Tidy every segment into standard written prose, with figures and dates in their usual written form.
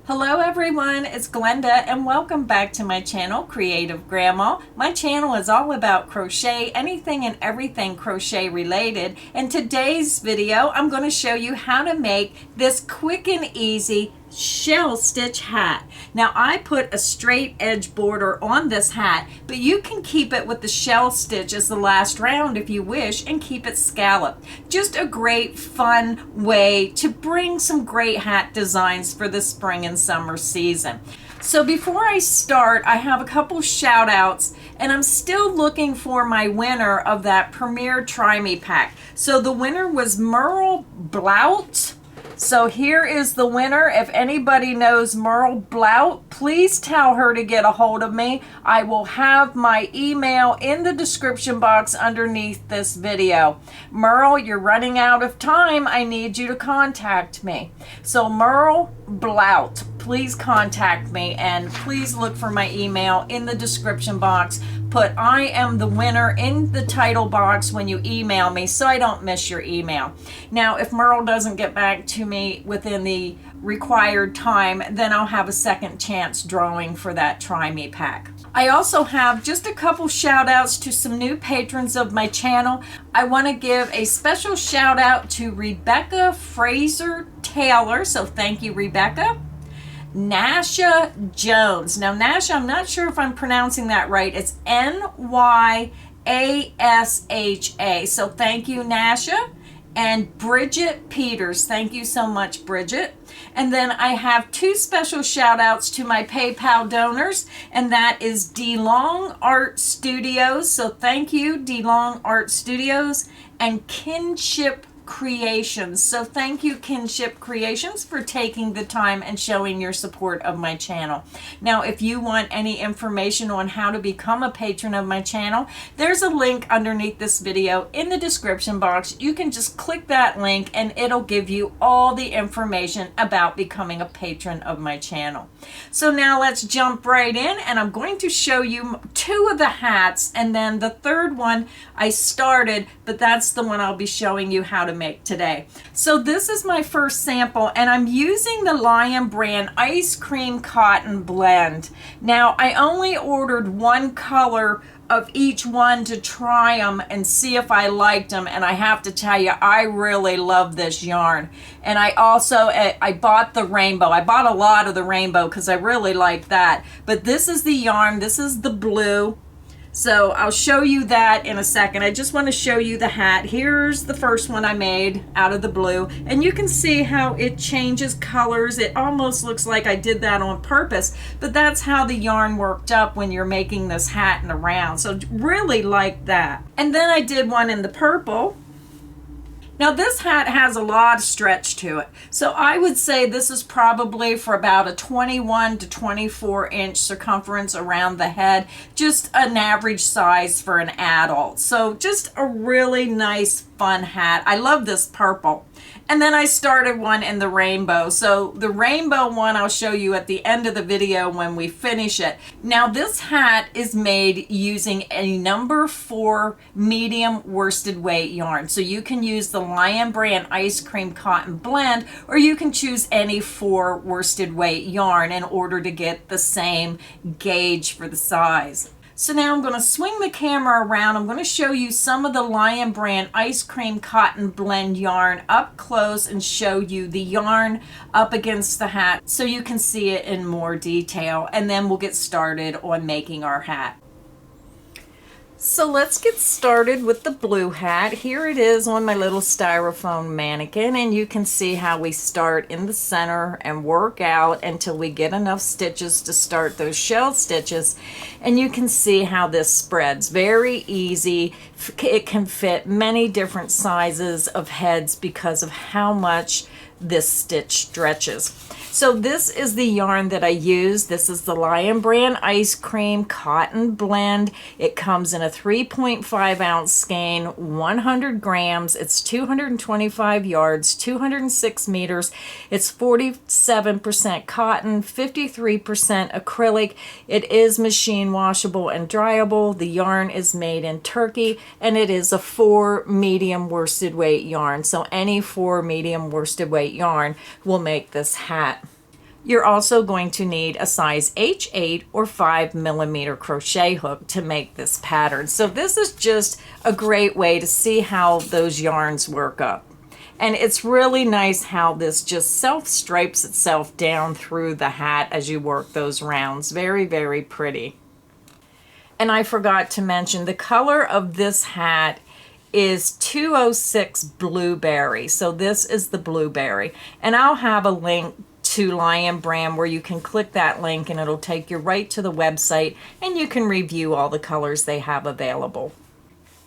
Hello everyone, it's Glenda and welcome back to my channel, Creative Grandma. My channel is all about crochet, anything and everything crochet related. In today's video, I'm going to show you how to make this quick and easy shell stitch hat. Now I put a straight edge border on this hat, but you can keep it with the shell stitch as the last round if you wish and keep it scalloped. Just a great fun way to bring some great hat designs for the spring and summer season. So before I start, I have a couple shout outs and I'm still looking for my winner of that Premier Try Me pack. So the winner was Merle Blout. So here is the winner. If anybody knows Merle Blout, please tell her to get a hold of me. I will have my email in the description box underneath this video. Merle, you're running out of time. I need you to contact me. So Merle Blout, please contact me and please look for my email in the description box. Put I am the winner in the title box when you email me so I don't miss your email. Now, if Merle doesn't get back to me within the required time, then I'll have a second chance drawing for that Try Me pack. I also have just a couple shout outs to some new patrons of my channel. I want to give a special shout out to Rebecca Fraser Taylor. So thank you, Rebecca. Nasha Jones. Now Nasha, I'm not sure if I'm pronouncing that right. It's Nyasha. So thank you, Nasha. And Bridget Peters. Thank you so much, Bridget. And then I have two special shout outs to my PayPal donors, and that is DeLong Art Studios. So thank you, DeLong Art Studios, and Kinship Creations. So thank you, Kinship Creations, for taking the time and showing your support of my channel. Now, if you want any information on how to become a patron of my channel, there's a link underneath this video in the description box. You can just click that link and it'll give you all the information about becoming a patron of my channel. So now let's jump right in, and I'm going to show you two of the hats, and then the third one I started, but that's the one I'll be showing you how to make today. So this is my first sample, and I'm using the Lion brand Ice Cream Cotton Blend. Now I only ordered one color of each one to try them and see if I liked them, and I have to tell you, I really love this yarn. And I also I bought the rainbow. I bought a lot of the rainbow because I really like that, but this is the yarn. This is the blue. So I'll show you that in a second. I just want to show you the hat. Here's the first one I made out of the blue, and you can see how it changes colors. It almost looks like I did that on purpose, but that's how the yarn worked up when you're making this hat in a round. So really like that. And then I did one in the purple. Now this hat has a lot of stretch to it, so I would say this is probably for about a 21 to 24 inch circumference around the head, just an average size for an adult. So just a really nice fun hat. I love this purple. And then I started one in the rainbow. So the rainbow one I'll show you at the end of the video when we finish it. Now this hat is made using a number 4 medium worsted weight yarn. So you can use the Lion brand Ice Cream Cotton Blend, or you can choose any 4 worsted weight yarn in order to get the same gauge for the size. So now I'm going to swing the camera around. I'm going to show you some of the Lion brand Ice Cream Cotton Blend yarn up close and show you the yarn up against the hat so you can see it in more detail, and then we'll get started on making our hat. So let's get started with the blue hat. Here it is on my little styrofoam mannequin, and you can see how we start in the center and work out until we get enough stitches to start those shell stitches. And you can see how this spreads. Very easy. It can fit many different sizes of heads because of how much this stitch stretches. So this is the yarn that I use. This is the Lion brand Ice Cream Cotton Blend. It comes in a 3.5 ounce skein, 100 grams. It's 225 yards, 206 meters. It's 47% cotton, 53% acrylic. It is machine washable and dryable. The yarn is made in Turkey, and it is a 4 medium worsted weight yarn. So any 4 medium worsted weight yarn will make this hat. You're also going to need a size H8 or 5mm crochet hook to make this pattern. So this is just a great way to see how those yarns work up. And it's really nice how this just self-stripes itself down through the hat as you work those rounds. Very, very pretty. And I forgot to mention the color of this hat is 206 Blueberry. So this is the blueberry. And I'll have a link to Lion Brand where you can click that link and it'll take you right to the website and you can review all the colors they have available.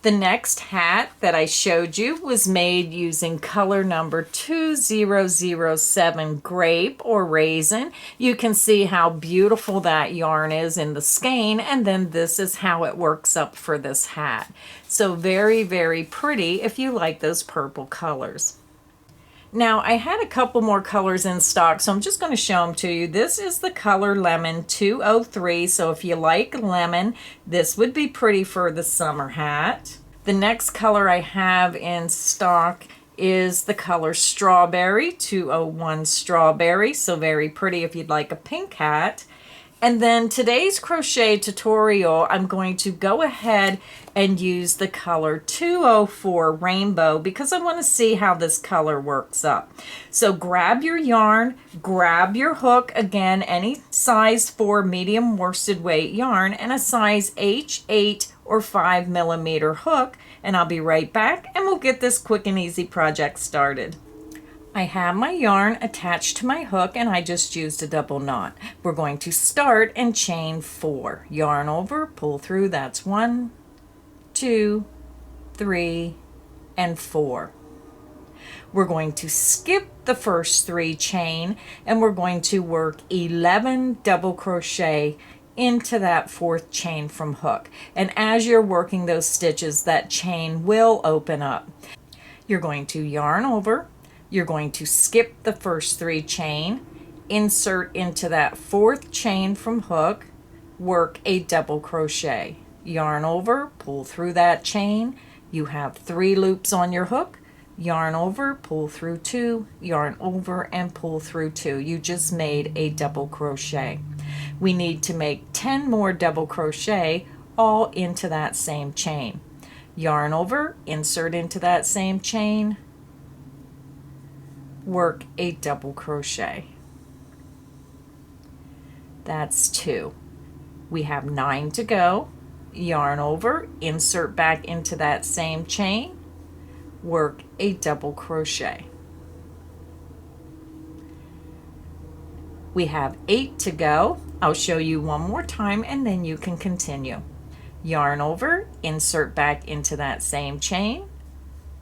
The next hat that I showed you was made using color number 2007 Grape or Raisin. You can see how beautiful that yarn is in the skein, and then this is how it works up for this hat. So very, very pretty if you like those purple colors. Now I had a couple more colors in stock, so I'm just going to show them to you. This is the color Lemon 203, so if you like lemon, this would be pretty for the summer hat. The next color I have in stock is the color Strawberry 201 Strawberry, so very pretty if you'd like a pink hat. And then today's crochet tutorial, I'm going to go ahead and use the color 204 Rainbow because I want to see how this color works up. So grab your yarn, grab your hook, again, any size 4 medium worsted weight yarn, and a size H8 or 5mm hook, and I'll be right back and we'll get this quick and easy project started. I have my yarn attached to my hook and I just used a double knot. We're going to start and chain 4. Yarn over, pull through, that's 1, 2, 3, and 4. We're going to skip the first 3 chain and we're going to work 11 double crochet into that 4th chain from hook. And as you're working those stitches, that chain will open up. You're going to yarn over, you're going to skip the first 3 chain, insert into that 4th chain from hook, work a double crochet. Yarn over, pull through that chain. You have 3 loops on your hook. Yarn over, pull through 2, yarn over and pull through 2. You just made a double crochet. We need to make 10 more double crochet all into that same chain. Yarn over, insert into that same chain, work a double crochet. That's 2. We have 9 to go. Yarn over, insert back into that same chain, work a double crochet. We have 8 to go. I'll show you one more time and then you can continue. Yarn over, insert back into that same chain,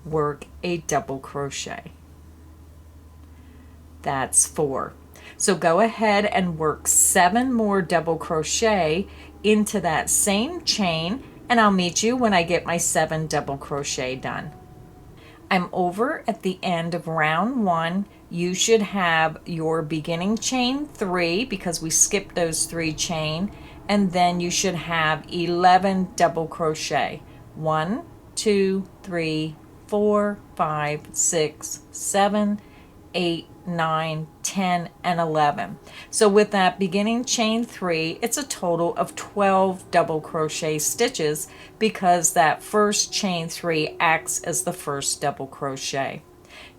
work a double crochet. That's 4. So go ahead and work 7 more double crochet into that same chain and I'll meet you when I get my 7 double crochet done. I'm over at the end of round 1. You should have your beginning chain 3 because we skipped those 3 chain, and then you should have 11 double crochet. 1, 2, 3, 4, 5, 6, 7, 8, 9, 10, and 11. So with that beginning chain 3, it's a total of 12 double crochet stitches because that first chain 3 acts as the first double crochet.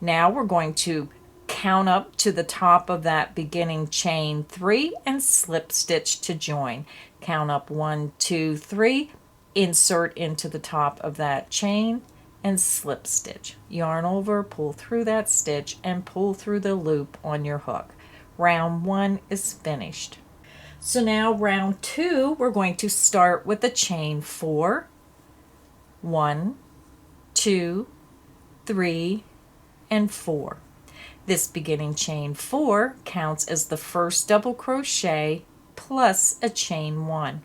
Now we're going to count up to the top of that beginning chain 3 and slip stitch to join. Count up 1, 2, 3, insert into the top of that chain and slip stitch. Yarn over, pull through that stitch and pull through the loop on your hook. Round 1 is finished. So now round 2, we're going to start with a chain 4. 1, 2, 3, and 4. This beginning chain 4 counts as the first double crochet plus a chain 1.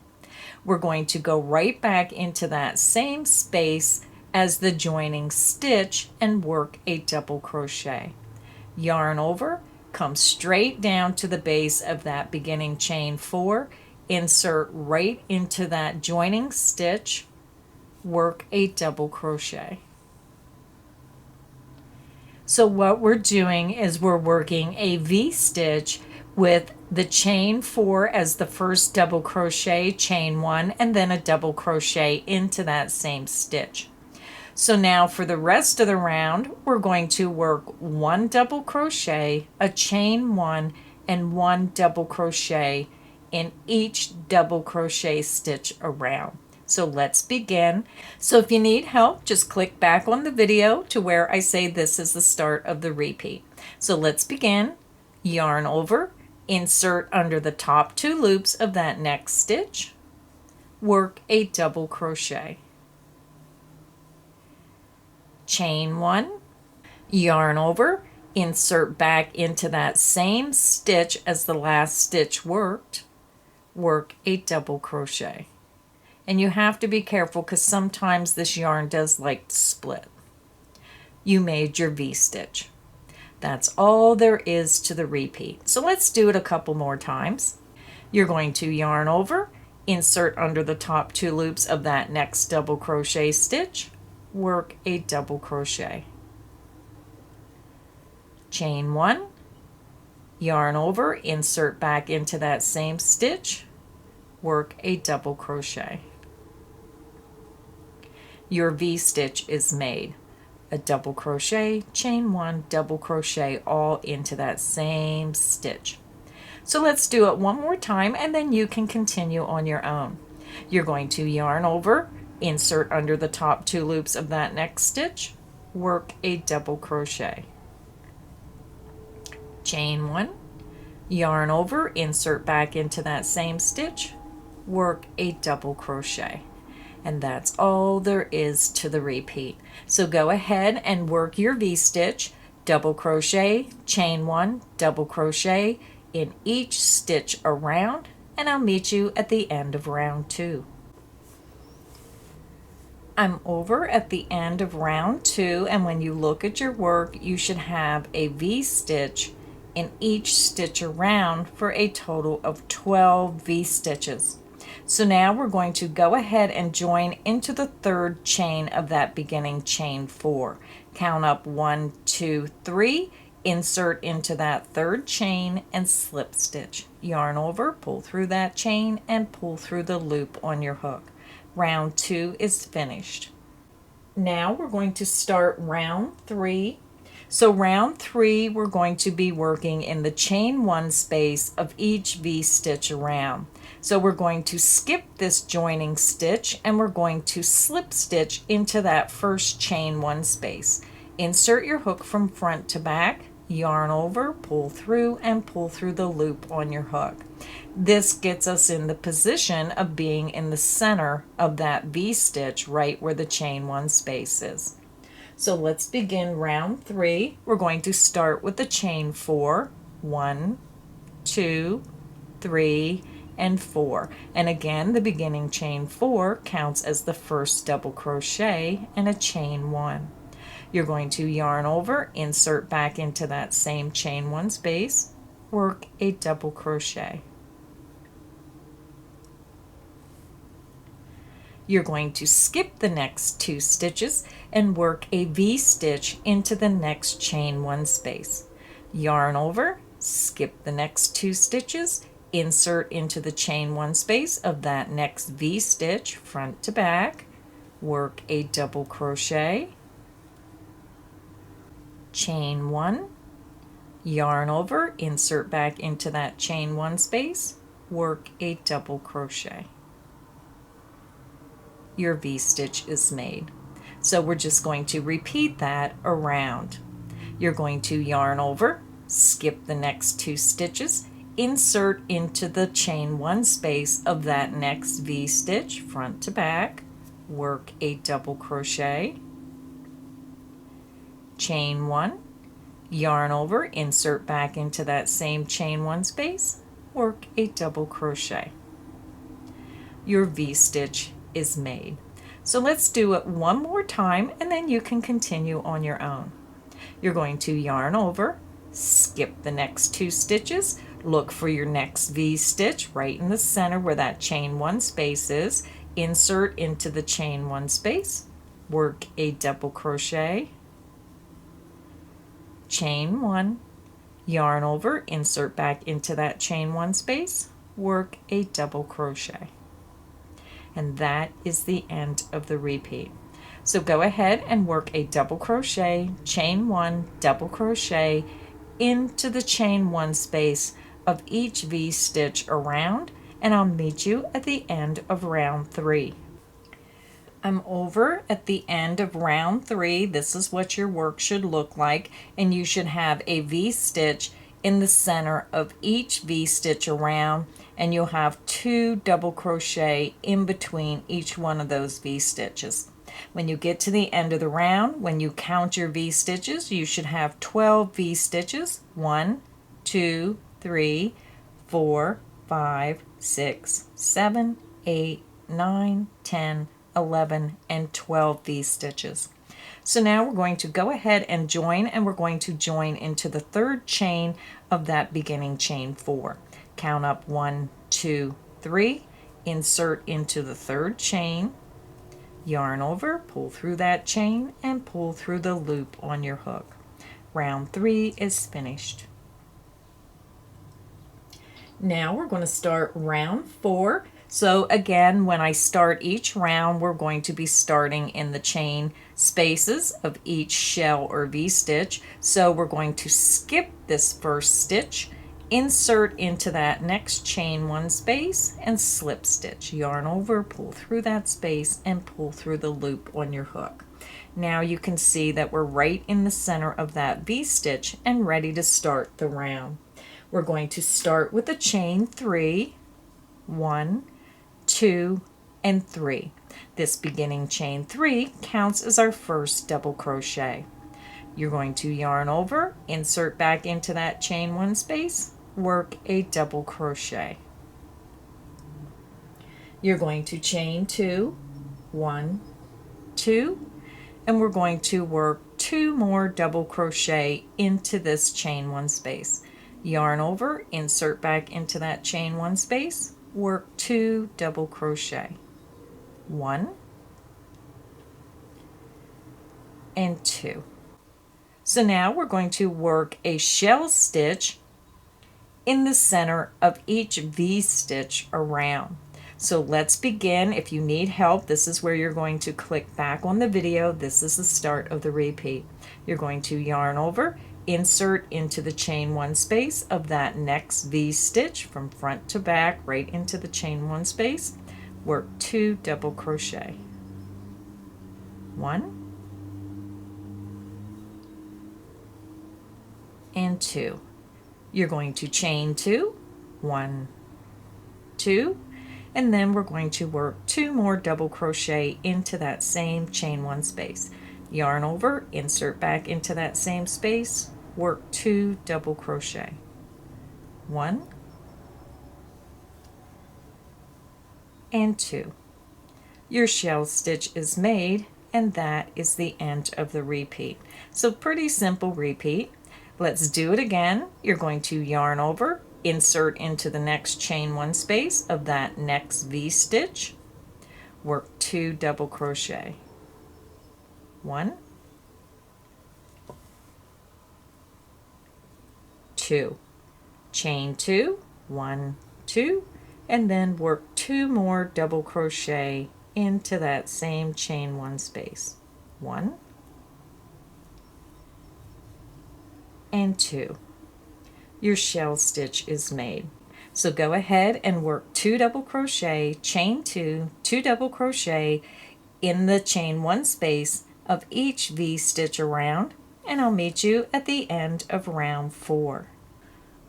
We're going to go right back into that same space as the joining stitch and work a double crochet. Yarn over, come straight down to the base of that beginning chain 4, insert right into that joining stitch, work a double crochet. So what we're doing is we're working a V-stitch with the chain 4 as the first double crochet, chain 1, and then a double crochet into that same stitch. So now for the rest of the round, we're going to work 1 double crochet, a chain 1, and 1 double crochet in each double crochet stitch around. So let's begin. So if you need help, just click back on the video to where I say this is the start of the repeat. So let's begin. Yarn over, insert under the top 2 loops of that next stitch, work a double crochet. Chain 1, yarn over, insert back into that same stitch as the last stitch worked, work a double crochet. And you have to be careful because sometimes this yarn does like to split. You made your V-stitch. That's all there is to the repeat. So let's do it a couple more times. You're going to yarn over, insert under the top 2 loops of that next double crochet stitch, work a double crochet. Chain 1, yarn over, insert back into that same stitch, work a double crochet. Your V-stitch is made. A double crochet, chain 1, double crochet all into that same stitch. So let's do it one more time and then you can continue on your own. You're going to yarn over, insert under the top 2 loops of that next stitch, work a double crochet. Chain 1, yarn over, insert back into that same stitch, work a double crochet. And that's all there is to the repeat. So go ahead and work your V-stitch, double crochet, chain 1, double crochet in each stitch around, and I'll meet you at the end of round 2. I'm over at the end of round 2, and when you look at your work, you should have a V-stitch in each stitch around for a total of 12 V-stitches. So now we're going to go ahead and join into the 3rd chain of that beginning chain 4. Count up 1, 2, 3, insert into that 3rd chain and slip stitch. Yarn over, pull through that chain and pull through the loop on your hook. Round 2 is finished. Now we're going to start round 3. So round 3, we're going to be working in the chain 1 space of each V-stitch around. So we're going to skip this joining stitch and we're going to slip stitch into that first chain 1 space. Insert your hook from front to back, yarn over, pull through, and pull through the loop on your hook. This gets us in the position of being in the center of that V-stitch right where the chain 1 space is. So let's begin round 3. We're going to start with the chain 4. 1, 2, 3, and 4. And again, the beginning chain 4 counts as the first double crochet and a chain 1. You're going to yarn over, insert back into that same chain 1 space, work a double crochet. You're going to skip the next 2 stitches and work a V-stitch into the next chain 1 space. Yarn over, skip the next 2 stitches, insert into the chain 1 space of that next V-stitch front to back, work a double crochet, chain 1, yarn over, insert back into that chain 1 space, work a double crochet. Your V-stitch is made. So we're just going to repeat that around. You're going to yarn over, skip the next 2 stitches, insert into the chain 1 space of that next V-stitch front to back, work a double crochet, chain 1, yarn over, insert back into that same chain 1 space, work a double crochet. Your V-stitch is made. So let's do it one more time and then you can continue on your own. You're going to yarn over, skip the next 2 stitches, look for your next V-stitch right in the center where that chain 1 space is, insert into the chain 1 space, work a double crochet, chain 1, yarn over, insert back into that chain one space, work a double crochet. And that is the end of the repeat. So go ahead and work a double crochet, chain one, double crochet into the chain one space of each V-stitch around, and I'll meet you at the end of round 3. I'm over at the end of round 3. This is what your work should look like, and you should have a V-stitch in the center of each V-stitch around, and you'll have 2 double crochet in between each one of those V-stitches. When you get to the end of the round, when you count your V-stitches, you should have 12 V-stitches. 1, 2, 3, 4, 5, 6, 7, 8, 9, 10, 11, and 12 V-stitches. So now we're going to go ahead and join, and we're going to join into the third chain of that beginning chain 4. Count up 1, 2, 3, insert into the third chain, yarn over, pull through that chain, and pull through the loop on your hook. Round 3 is finished. Now we're going to start round 4. So again, when I start each round, we're going to be starting in the chain spaces of each shell or V-stitch. So we're going to skip this first stitch, insert into that next chain one space, and slip stitch. Yarn over, pull through that space, and pull through the loop on your hook. Now you can see that we're right in the center of that V-stitch and ready to start the round. We're going to start with a chain 3, 1, 2, and 3. This beginning chain 3 counts as our first double crochet. You're going to yarn over, insert back into that chain one space, work a double crochet. You're going to chain 2, 1, 2, and we're going to work 2 more double crochet into this chain one space. Yarn over, insert back into that chain one space, work 2 double crochet. 1 and 2. So now we're going to work a shell stitch in the center of each V-stitch around. So let's begin. If you need help, this is where you're going to click back on the video. This is the start of the repeat. You're going to yarn over, insert into the chain one space of that next V-stitch from front to back, right into the chain one space, work 2 double crochet. 1 and 2. You're going to chain 2, 1, 2, and then we're going to work 2 more double crochet into that same chain one space. Yarn over, insert back into that same space, work 2 double crochet. 1 and 2. Your shell stitch is made, and that is the end of the repeat. So pretty simple repeat. Let's do it again. You're going to yarn over, insert into the next chain one space of that next V-stitch, work 2 double crochet. 1, 2, chain 2, 1, 2, and then work 2 more double crochet into that same chain one space. 1 and 2. Your shell stitch is made. So go ahead and work 2 double crochet, chain 2, 2 double crochet in the chain one space of each V-stitch around, and I'll meet you at the end of round 4.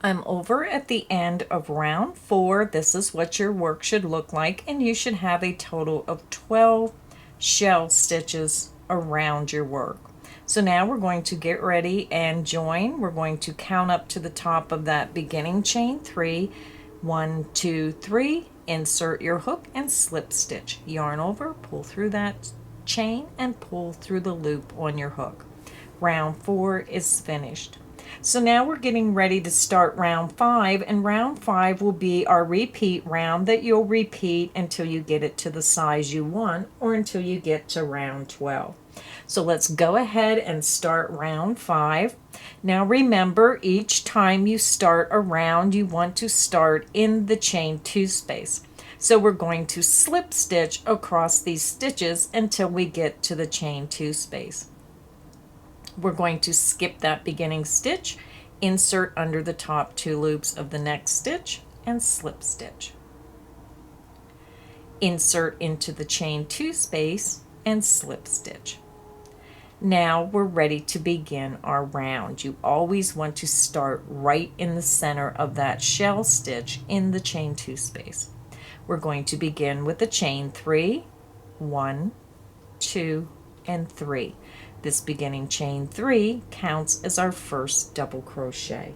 I'm over at the end of round 4. This is what your work should look like, and you should have a total of 12 shell stitches around your work. So now we're going to get ready and join. We're going to count up to the top of that beginning chain 3. 1, 2, 3. Insert your hook and slip stitch. Yarn over, pull through that chain, and pull through the loop on your hook. Round 4 is finished. So now we're getting ready to start round 5, and round 5 will be our repeat round that you'll repeat until you get it to the size you want or until you get to round 12. So let's go ahead and start round 5. Now remember, each time you start a round, you want to start in the chain 2 space. So we're going to slip stitch across these stitches until we get to the chain 2 space. We're going to skip that beginning stitch, insert under the top 2 loops of the next stitch, and slip stitch. Insert into the chain 2 space and slip stitch. Now we're ready to begin our round. You always want to start right in the center of that shell stitch in the chain 2 space. We're going to begin with a chain 3, 1, 2, and 3. This beginning chain 3 counts as our first double crochet.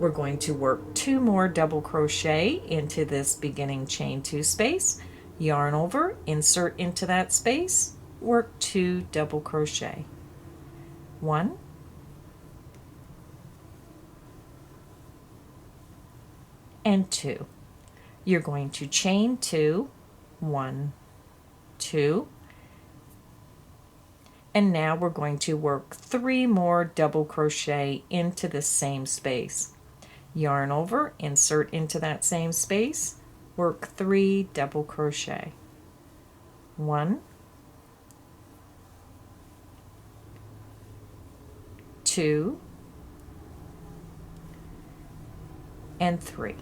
We're going to work 2 more double crochet into this beginning chain 2 space, yarn over, insert into that space, work 2 double crochet. 1, and 2. You're going to chain 2, 1, 2, and now we're going to work 3 more double crochet into the same space. Yarn over, insert into that same space, work 3 double crochet. 1, 2, and 3.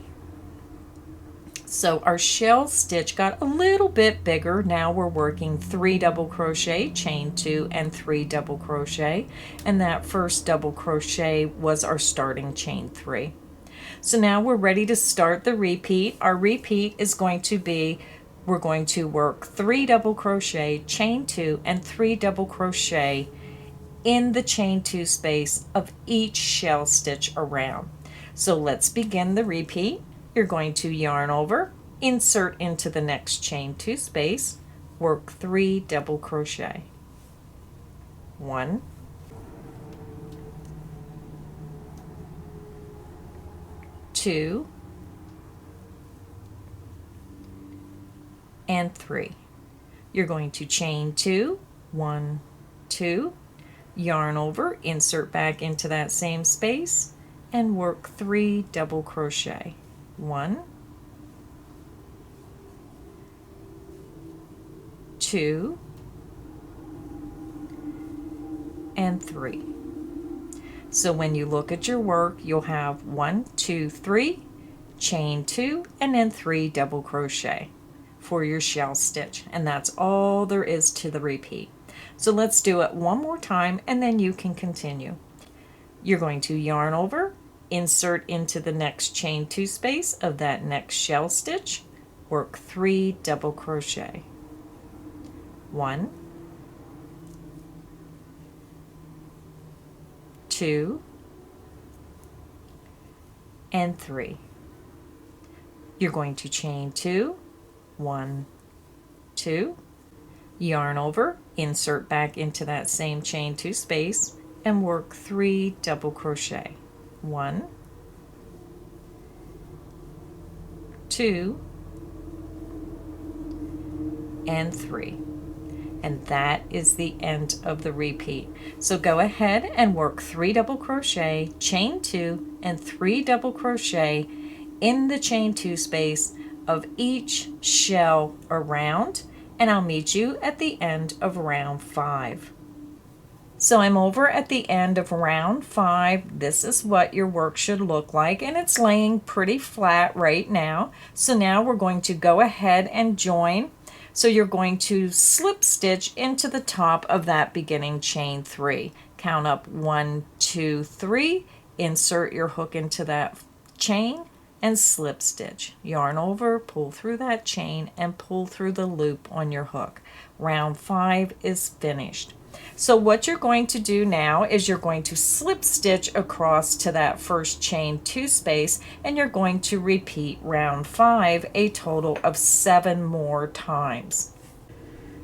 So our shell stitch got a little bit bigger. Now we're working 3 double crochet, chain 2, and 3 double crochet, and that first double crochet was our starting chain 3. So now we're ready to start the repeat. Our repeat is going to be, we're going to work 3 double crochet, chain 2, and 3 double crochet in the chain 2 space of each shell stitch around. So let's begin the repeat. You're going to yarn over, insert into the next chain 2 space, work 3 double crochet. 1, 2, and 3. You're going to chain 2, 1, 2, yarn over, insert back into that same space, and work 3 double crochet. 1, 2, and 3. So when you look at your work, you'll have 1, 2, 3, chain 2, and then 3 double crochet for your shell stitch. And that's all there is to the repeat. So let's do it one more time and then you can continue. You're going to yarn over, insert into the next chain 2 space of that next shell stitch, work 3 double crochet. 1, 2, and 3. You're going to chain 2, 1, 2, yarn over, insert back into that same chain 2 space, and work 3 double crochet. 1, 2, and 3. And that is the end of the repeat. So go ahead and work 3 double crochet, chain 2, and 3 double crochet in the chain 2 space of each shell around, and I'll meet you at the end of round 5. So I'm over at the end of round 5. This is what your work should look like, and it's laying pretty flat right now. So now we're going to go ahead and join. So you're going to slip stitch into the top of that beginning chain 3. Count up 1, 2, 3, insert your hook into that chain, and slip stitch. Yarn over, pull through that chain, and pull through the loop on your hook. Round 5 is finished. So what you're going to do now is you're going to slip stitch across to that first chain 2 space, and you're going to repeat round 5 a total of 7 more times.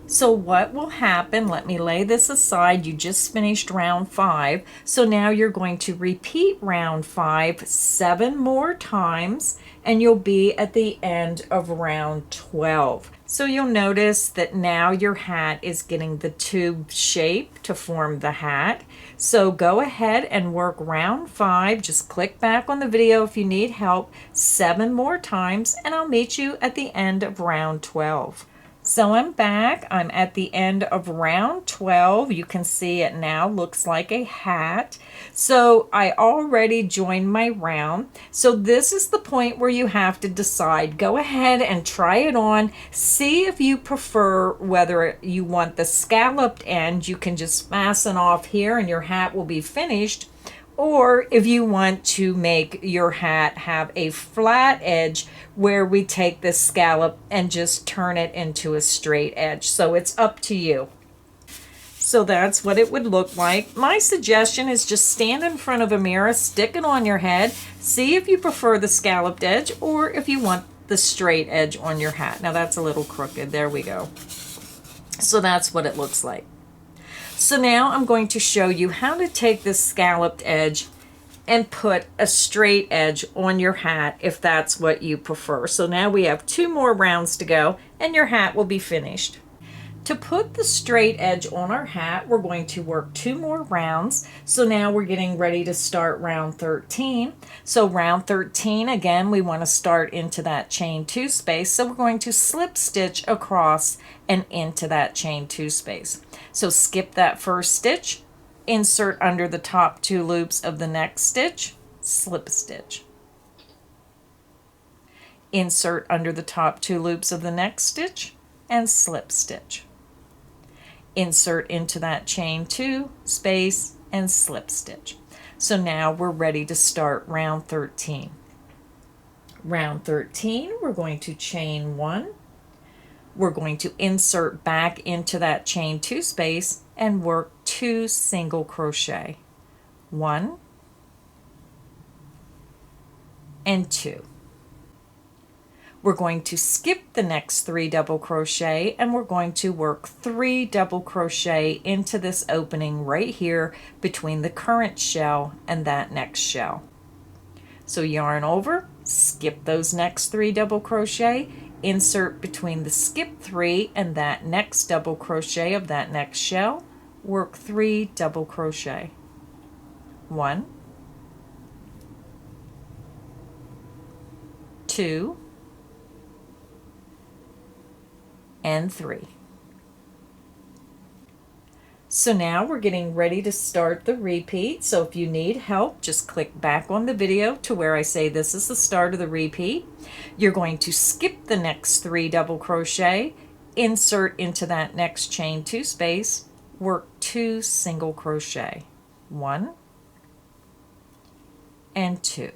So what will happen, let me lay this aside, you just finished round 5, so now you're going to repeat round 5 7 more times, and you'll be at the end of round 12. So you'll notice that now your hat is getting the tube shape to form the hat. So go ahead and work round 5, just click back on the video if you need help, 7 more times, and I'll meet you at the end of round 12. So I'm back. I'm at the end of round 12. You can see it now looks like a hat. So I already joined my round. So this is the point where you have to decide. Go ahead and try it on. See if you prefer whether you want the scalloped end. You can just fasten off here and your hat will be finished. Or if you want to make your hat have a flat edge where we take this scallop and just turn it into a straight edge. So it's up to you. So that's what it would look like. My suggestion is just stand in front of a mirror, stick it on your head, see if you prefer the scalloped edge or if you want the straight edge on your hat. Now that's a little crooked. There we go. So that's what it looks like. So now I'm going to show you how to take this scalloped edge and put a straight edge on your hat if that's what you prefer. So now we have 2 more rounds to go and your hat will be finished. To put the straight edge on our hat, we're going to work 2 more rounds. So now we're getting ready to start round 13. So round 13, again, we want to start into that chain 2 space. So we're going to slip stitch across and into that chain 2 space. So skip that first stitch, insert under the top 2 loops of the next stitch, slip stitch. Insert under the top 2 loops of the next stitch and slip stitch. Insert into that chain 2 space and slip stitch. So now we're ready to start round 13. Round 13, we're going to chain 1. We're going to insert back into that chain 2 space and work 2 single crochet. 1 and 2. We're going to skip the next 3 double crochet and we're going to work 3 double crochet into this opening right here between the current shell and that next shell. So yarn over, skip those next 3 double crochet, insert between the skip 3 and that next double crochet of that next shell, work 3 double crochet. 1, 2, and 3. So now we're getting ready to start the repeat. So if you need help, just click back on the video to where I say this is the start of the repeat. You're going to skip the next 3 double crochet, insert into that next chain 2 space, work 2 single crochet. 1 and 2.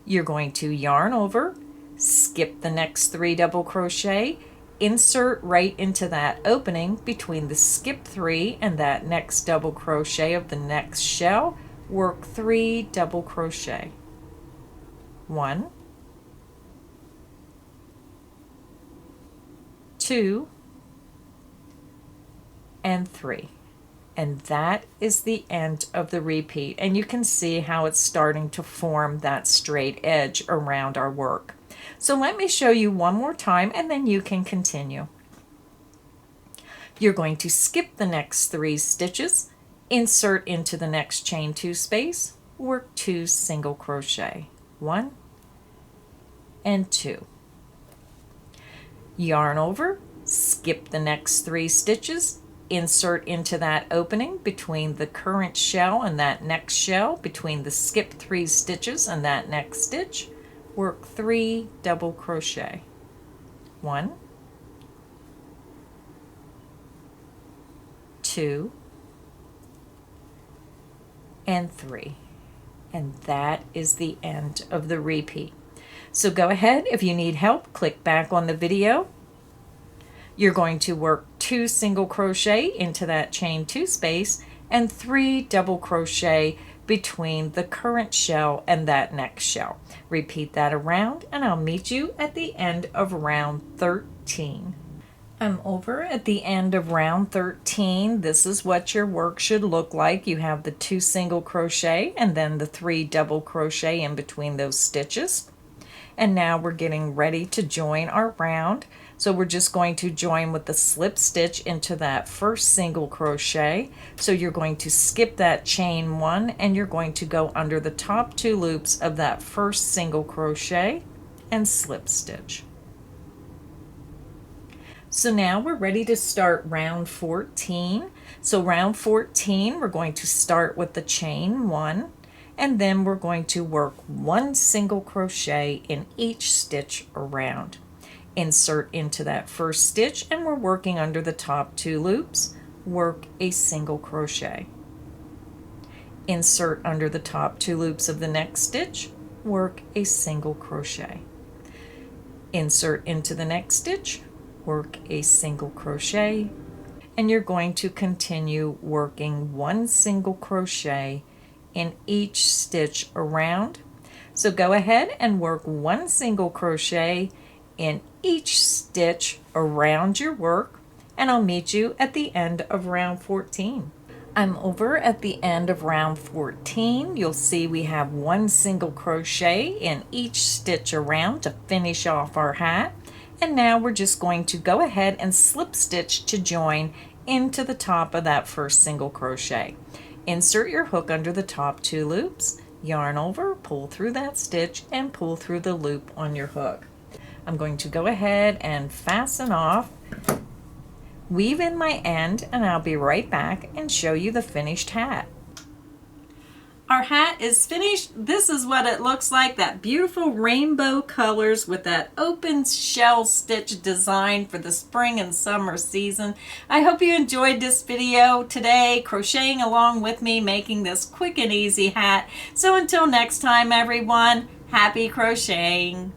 You're going to yarn over, skip the next 3 double crochet, insert right into that opening between the skip 3 and that next double crochet of the next shell, work 3 double crochet. 1, 2, and 3. And that is the end of the repeat. And you can see how it's starting to form that straight edge around our work. So let me show you one more time and then you can continue. You're going to skip the next 3 stitches, insert into the next chain 2 space, work 2 single crochet. 1 and 2. Yarn over, skip the next 3 stitches, insert into that opening between the current shell and that next shell, between the skip 3 stitches and that next stitch, work 3 double crochet. 1, 2, and 3. And that is the end of the repeat. So go ahead, if you need help, click back on the video. You're going to work 2 single crochet into that chain 2 space and 3 double crochet between the current shell and that next shell. Repeat that around and I'll meet you at the end of round 13. I'm over at the end of round 13. This is what your work should look like. You have the 2 single crochet and then the 3 double crochet in between those stitches. And now we're getting ready to join our round. So we're just going to join with the slip stitch into that first single crochet. So you're going to skip that chain 1 and you're going to go under the top 2 loops of that first single crochet and slip stitch. So now we're ready to start round 14. So round 14, we're going to start with the chain 1, and then we're going to work 1 single crochet in each stitch around. Insert into that first stitch, and we're working under the top 2 loops. Work a single crochet. Insert under the top 2 loops of the next stitch. Work a single crochet. Insert into the next stitch. Work a single crochet, and you're going to continue working 1 single crochet in each stitch around. So go ahead and work 1 single crochet in each stitch around your work, and I'll meet you at the end of round 14. I'm over at the end of round 14. You'll see we have 1 single crochet in each stitch around to finish off our hat. And now we're just going to go ahead and slip stitch to join into the top of that first single crochet. Insert your hook under the top 2 loops, yarn over, pull through that stitch, and pull through the loop on your hook. I'm going to go ahead and fasten off, weave in my end, and I'll be right back and show you the finished hat. Our hat is finished. This is what it looks like, that beautiful rainbow colors with that open shell stitch design for the spring and summer season. I hope you enjoyed this video today, crocheting along with me, making this quick and easy hat. So until next time, everyone, happy crocheting.